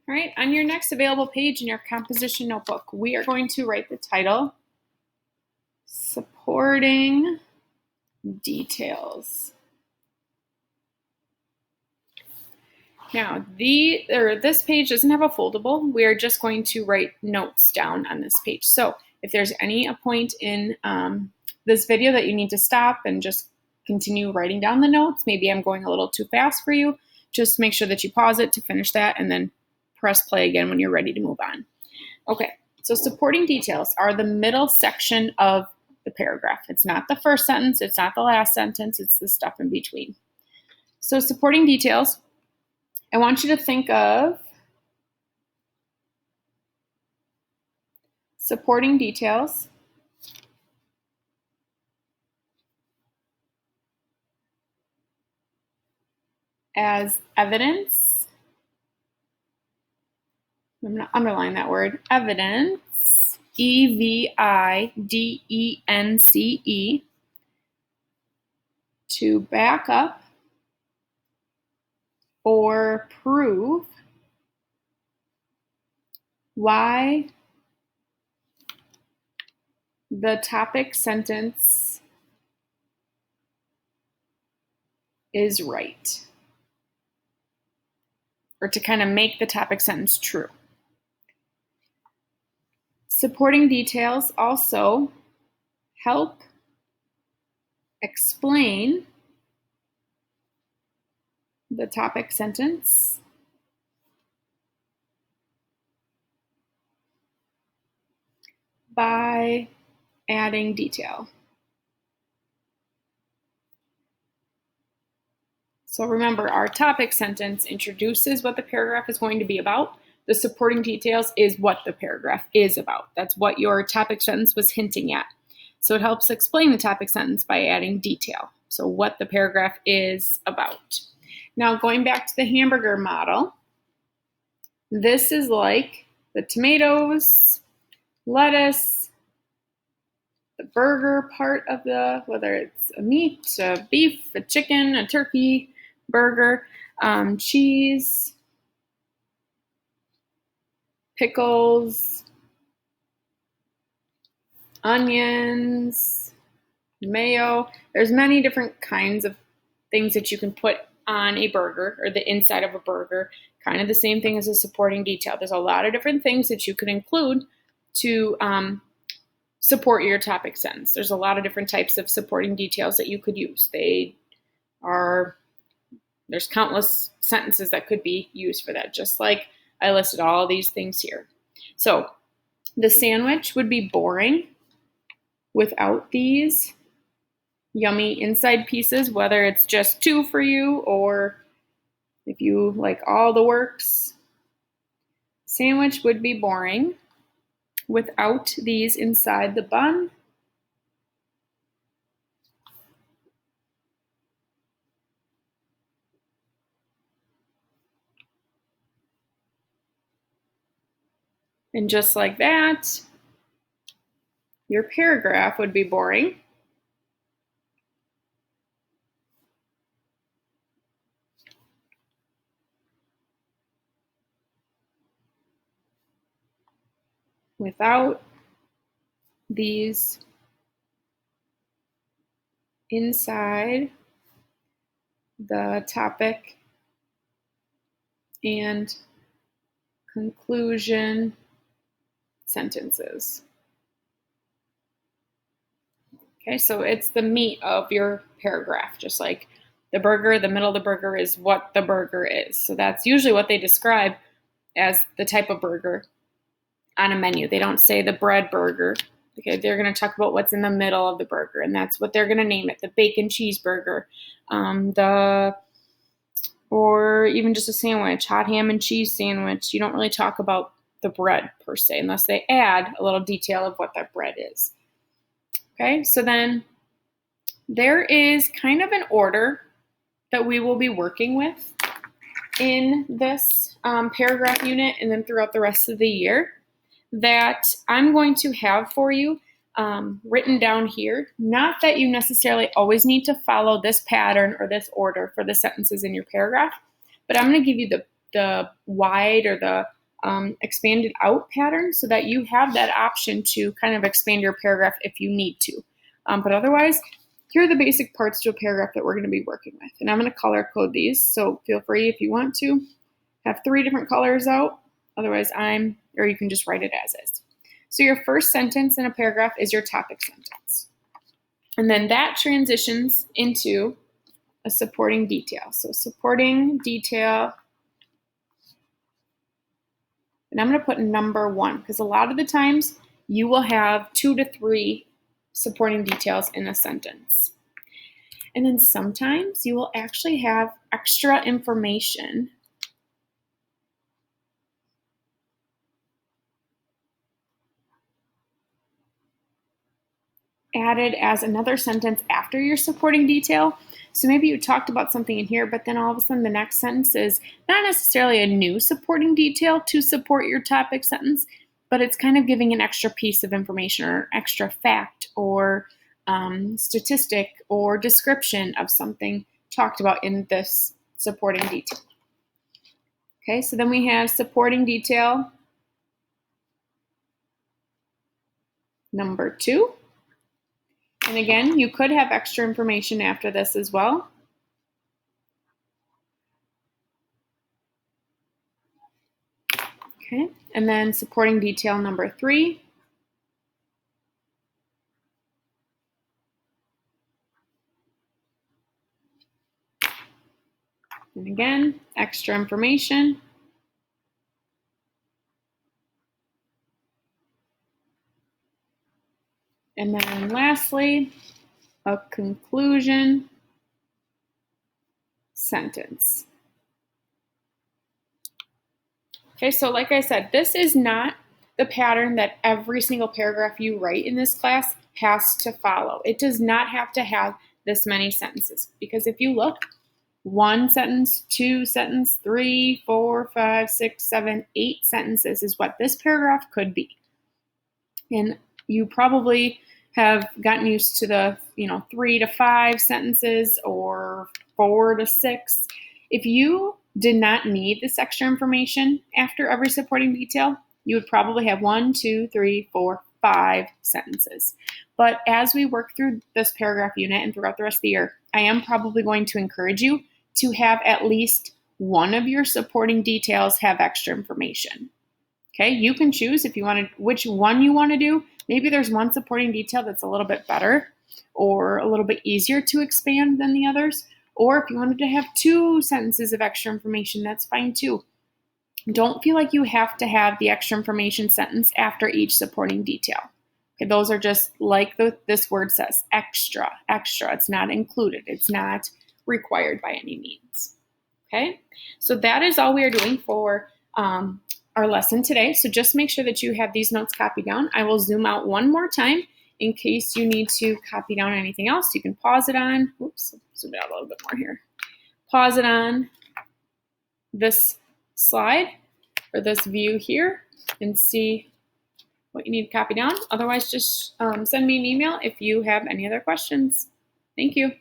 All right, on your next available page in your composition notebook, we are going to write the title, Supporting Details. Now, this page doesn't have a foldable. We are just going to write notes down on this page. So if there's any point in this video that you need to stop and just continue writing down the notes, maybe I'm going a little too fast for you, just make sure that you pause it to finish that and then press play again when you're ready to move on. Okay, so supporting details are the middle section of the paragraph. It's not the first sentence, it's not the last sentence, it's the stuff in between. So supporting details, I want you to think of supporting details as evidence. I'm going to underline that word, evidence, E-V-I-D-E-N-C-E, to back up or prove why the topic sentence is right, or to kind of make the topic sentence true. Supporting details also help explain the topic sentence by adding detail. So remember, our topic sentence introduces what the paragraph is going to be about. The supporting details is what the paragraph is about. That's what your topic sentence was hinting at. So it helps explain the topic sentence by adding detail. So what the paragraph is about. Now going back to the hamburger model, this is like the tomatoes, lettuce, the burger part of whether it's a meat, a beef, a chicken, a turkey burger, cheese, pickles, onions, mayo. There's many different kinds of things that you can put on a burger or the inside of a burger, kind of the same thing as a supporting detail. There's a lot of different things that you could include to support your topic sentence. There's a lot of different types of supporting details that you could use. There's countless sentences that could be used for that, just like I listed all these things here. So the sandwich would be boring without these yummy inside pieces, whether it's just 2 for you or if you like all the works. Sandwich would be boring without these inside the bun. And just like that, your paragraph would be boring without these inside the topic and conclusion sentences. Okay, so it's the meat of your paragraph, just like the burger, the middle of the burger is what the burger is. So that's usually what they describe as the type of burger on a menu. They don't say the bread burger. Okay, they're going to talk about what's in the middle of the burger, and that's what they're going to name it, the bacon cheeseburger, or even just a sandwich, hot ham and cheese sandwich. You don't really talk about the bread per se, unless they add a little detail of what that bread is. Okay, so then there is kind of an order that we will be working with in this paragraph unit and then throughout the rest of the year that I'm going to have for you written down here. Not that you necessarily always need to follow this pattern or this order for the sentences in your paragraph, but I'm going to give you the wide or the expanded out pattern so that you have that option to kind of expand your paragraph if you need to. But otherwise, here are the basic parts to a paragraph that we're going to be working with. And I'm going to color code these, so feel free if you want to have 3 different colors out. Otherwise, or you can just write it as is. So your first sentence in a paragraph is your topic sentence. And then that transitions into a supporting detail. So supporting detail, and I'm going to put number 1 because a lot of the times you will have 2 to 3 supporting details in a sentence. And then sometimes you will actually have extra information added as another sentence after your supporting detail. So maybe you talked about something in here, but then all of a sudden the next sentence is not necessarily a new supporting detail to support your topic sentence, but it's kind of giving an extra piece of information or extra fact or statistic or description of something talked about in this supporting detail. Okay, so then we have supporting detail number 2. And again, you could have extra information after this as well. Okay, and then supporting detail number 3. And again, extra information. And then lastly, a conclusion sentence. Okay, so like I said, this is not the pattern that every single paragraph you write in this class has to follow. It does not have to have this many sentences, because if you look, 1 sentence, 2 sentence, 3, 4, 5, 6, 7, 8 sentences is what this paragraph could be. And you probably have gotten used to the 3 to 5 sentences or 4 to 6. If you did not need this extra information after every supporting detail, you would probably have 1, 2, 3, 4, 5 sentences. But as we work through this paragraph unit and throughout the rest of the year, I am probably going to encourage you to have at least one of your supporting details have extra information. Okay, you can choose if you want to, which one you want to do. Maybe there's one supporting detail that's a little bit better or a little bit easier to expand than the others. Or if you wanted to have 2 sentences of extra information, that's fine too. Don't feel like you have to have the extra information sentence after each supporting detail. Okay, those are just like this word says, extra, extra. It's not included. It's not required by any means. Okay, so that is all we are doing for our lesson today. So just make sure that you have these notes copied down. I will zoom out one more time in case you need to copy down anything else. You can pause it on. Oops, zoom it out a little bit more here. Pause it on this slide or this view here and see what you need to copy down. Otherwise, just send me an email if you have any other questions. Thank you.